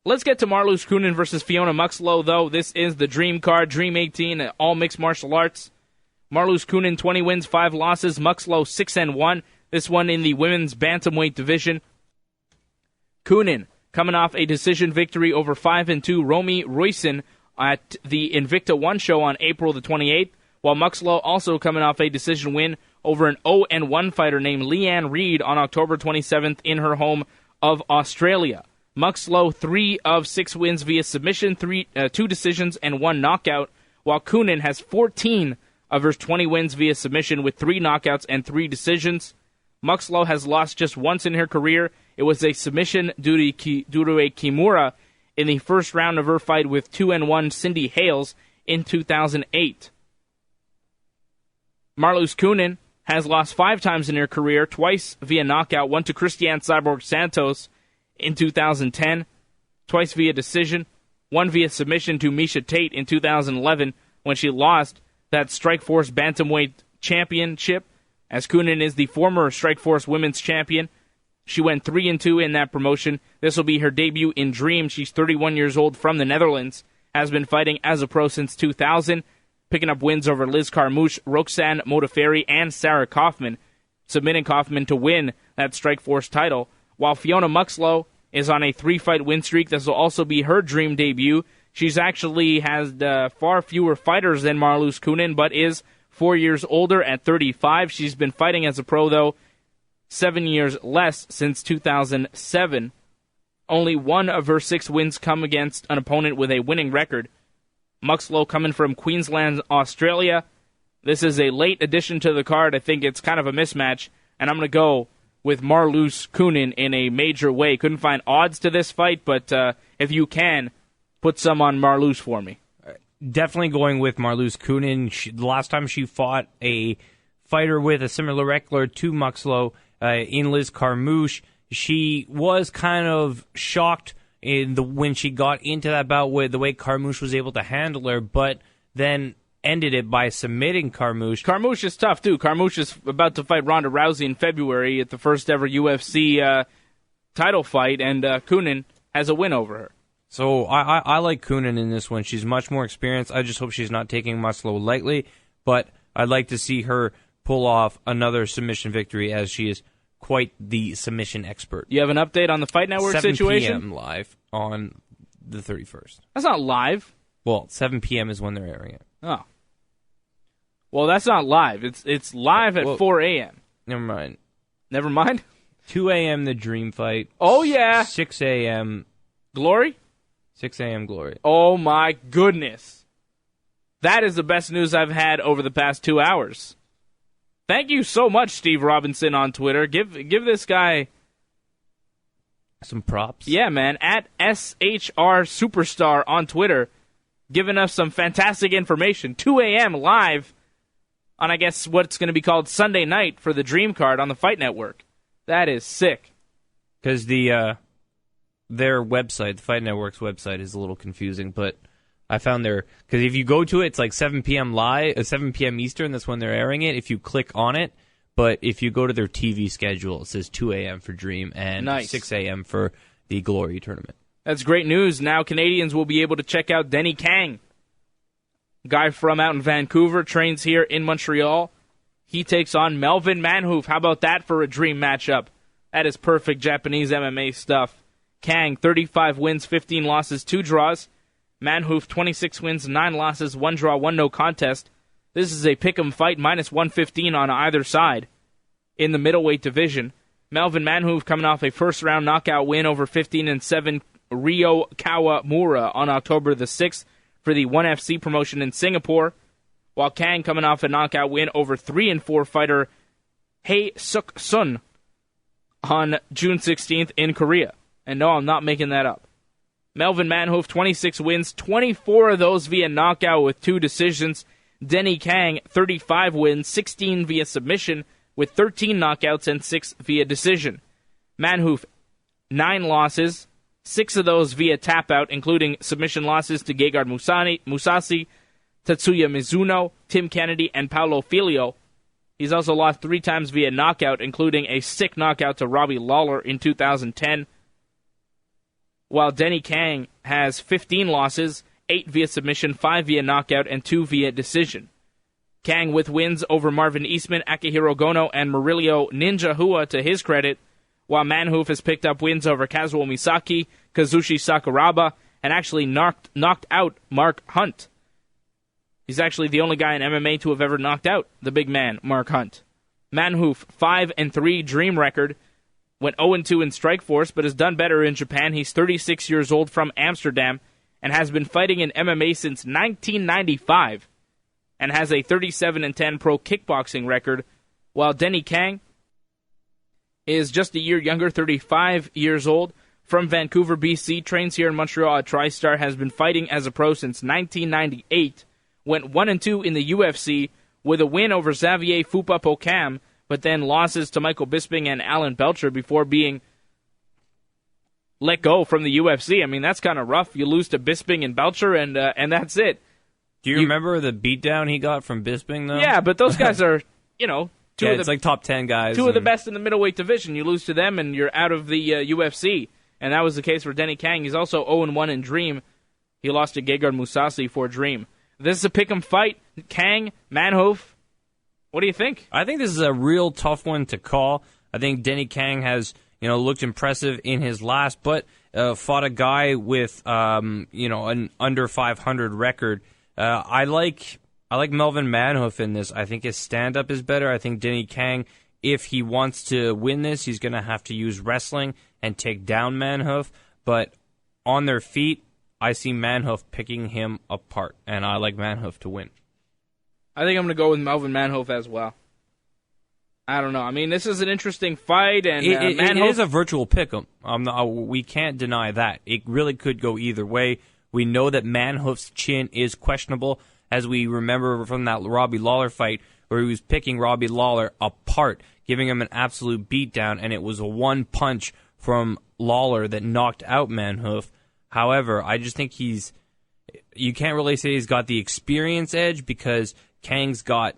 Let's get to Marloes Coenen versus Fiona Muxlow, though. This is the Dream card, Dream 18, all mixed martial arts. Marloes Coenen, 20 wins, 5 losses. Muxlow, 6-1. This one in the women's bantamweight division. Coenen coming off a decision victory over 5-2 Romy Royson at the Invicta 1 show on April the 28th, while Muxlow also coming off a decision win over an 0-1 fighter named Leanne Reid on October 27th in her home of Australia. Muxlow, 3 of 6 wins via submission, 2 decisions, and 1 knockout, while Coenen has 14 of her 20 wins via submission with 3 knockouts and 3 decisions. Muxlow has lost just once in her career. It was a submission due to a Kimura in the first round of her fight with 2-1 Cindy Hales in 2008. Marloes Coenen has lost 5 times in her career, twice via knockout, one to Christiane Cyborg Santos in 2010, twice via decision, one via submission to Miesha Tate in 2011 when she lost that Strikeforce Bantamweight Championship, as Coenen is the former Strikeforce Women's Champion. She went 3-2 in that promotion. This will be her debut in Dream. She's 31 years old from the Netherlands, has been fighting as a pro since 2000, picking up wins over Liz Carmouche, Roxanne Modafferi, and Sarah Kaufman, submitting Kaufman to win that Strikeforce title, while Fiona Muxlow is on a 3-fight win streak. This will also be her Dream debut. She's actually has far fewer fighters than Marloes Coenen, but is 4 years older at 35. She's been fighting as a pro, though, 7 years less since 2007. Only 1 of her 6 wins come against an opponent with a winning record. Muxlow coming from Queensland, Australia. This is a late addition to the card. I think it's kind of a mismatch, and I'm going to go with Marloes Coenen in a major way. Couldn't find odds to this fight, but if you can, put some on Marloes for me. Definitely going with Marloes Coenen. The last time she fought a fighter with a similar record to Muxlow in Liz Carmouche, she was kind of shocked when she got into that bout with the way Carmouche was able to handle her, but then ended it by submitting Carmouche. Carmouche is tough, too. Carmouche is about to fight Ronda Rousey in February at the first ever UFC title fight, and Coenen has a win over her. So I like Coenen in this one. She's much more experienced. I just hope she's not taking Muxlow lightly, but I'd like to see her pull off another submission victory, as she is quite the submission expert. You have an update on the Fight Network 7 situation? 7 p.m. live on the 31st. That's not live. Well, 7 p.m. is when they're airing it. Oh. Well, that's not live. It's live at 4 a.m. Never mind. Never mind? 2 a.m. the Dream fight. Oh, yeah. 6 a.m. Glory? 6 a.m. Glory. Oh, my goodness. That is the best news I've had over the past 2 hours. Thank you so much, Steve Robinson on Twitter. Give this guy some props. Yeah, man. At SHR Superstar on Twitter, giving us some fantastic information. 2 a.m. live on, I guess, what's going to be called Sunday night for the Dream card on the Fight Network. That is sick. Because their website, the Fight Network's website, is a little confusing, but I found because if you go to it, it's like 7 p.m. live, 7 p.m. Eastern, that's when they're airing it, if you click on it. But if you go to their TV schedule, it says 2 a.m. for Dream and 6 a.m. for the Glory tournament. That's great news. Now Canadians will be able to check out Denis Kang. Guy from out in Vancouver, trains here in Montreal. He takes on Melvin Manhoef. How about that for a Dream matchup? That is perfect Japanese MMA stuff. Kang, 35 wins, 15 losses, 2 draws. Manhoef, 26 wins, 9 losses, 1 draw, 1 no contest. This is a pick'em fight, minus 115 on either side in the middleweight division. Melvin Manhoef coming off a first-round knockout win over 15-7 Ryo Kawamura on October the 6th for the 1FC promotion in Singapore, while Kang coming off a knockout win over 3-4 fighter Hae Suk Sun on June 16th in Korea. And no, I'm not making that up. Melvin Manhoef, 26 wins, 24 of those via knockout with 2 decisions. Denis Kang, 35 wins, 16 via submission with 13 knockouts and 6 via decision. Manhoef, 9 losses, 6 of those via tap-out, including submission losses to Gegard Mousasi, Tatsuya Mizuno, Tim Kennedy, and Paulo Filho. He's also lost 3 times via knockout, including a sick knockout to Robbie Lawler in 2010. while Denis Kang has 15 losses, 8 via submission, 5 via knockout, and 2 via decision. Kang with wins over Marvin Eastman, Akihiro Gono, and Murillo Ninja Hua to his credit, while Manhoef has picked up wins over Kazuo Misaki, Kazushi Sakuraba, and actually knocked out Mark Hunt. He's actually the only guy in MMA to have ever knocked out the big man, Mark Hunt. Manhoef, 5-3 dream record, went 0-2 in Strikeforce, but has done better in Japan. He's 36 years old from Amsterdam and has been fighting in MMA since 1995 and has a 37-10 pro kickboxing record, while Denis Kang is just a year younger, 35 years old, from Vancouver, BC, trains here in Montreal at TriStar, has been fighting as a pro since 1998, went 1-2 in the UFC with a win over Xavier Fupa Pokam, but then losses to Michael Bisping and Alan Belcher before being let go from the UFC. I mean, that's kind of rough. You lose to Bisping and Belcher, and that's it. Do you remember the beatdown he got from Bisping, though? Yeah, but those guys are, it's like top 10 guys. Two of the best in the middleweight division. You lose to them, and you're out of the UFC. And that was the case for Denis Kang. He's also 0-1 in Dream. He lost to Gegard Mousasi for Dream. This is a pick'em fight. Kang, Manhoef. What do you think? I think this is a real tough one to call. I think Denis Kang has, looked impressive in his last, but fought a guy with, an under 500 record. I like Melvin Manhoef in this. I think his stand-up is better. I think Denis Kang, if he wants to win this, he's going to have to use wrestling and take down Manhoef. But on their feet, I see Manhoef picking him apart, and I like Manhoef to win. I think I'm going to go with Melvin Manhoef as well. I don't know. I mean, this is an interesting fight, and it is a virtual pick'em. We can't deny that. It really could go either way. We know that Manhoef's chin is questionable, as we remember from that Robbie Lawler fight, where he was picking Robbie Lawler apart, giving him an absolute beatdown, and it was a one punch from Lawler that knocked out Manhoef. However, I just think you can't really say he's got the experience edge, because Kang's got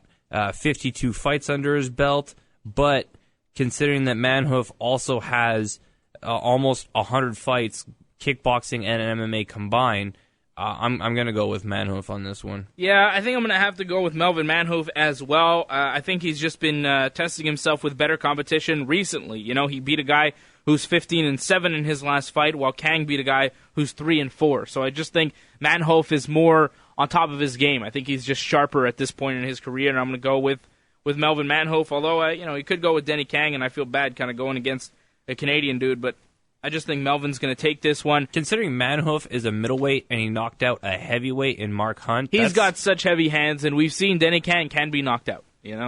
52 fights under his belt, but considering that Manhoef also has almost 100 fights, kickboxing and MMA combined, I'm going to go with Manhoef on this one. Yeah, I think I'm going to have to go with Melvin Manhoef as well. I think he's just been testing himself with better competition recently. He beat a guy who's 15-7 in his last fight, while Kang beat a guy who's 3-4. So I just think Manhoef is more on top of his game. I think he's just sharper at this point in his career, and I'm going to go with Melvin Manhoef. Although he could go with Denis Kang, and I feel bad kind of going against a Canadian dude, but I just think Melvin's going to take this one. Considering Manhoef is a middleweight and he knocked out a heavyweight in Mark Hunt, he's got such heavy hands, and we've seen Denis Kang can be knocked out.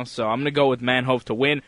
So I'm going to go with Manhoef to win.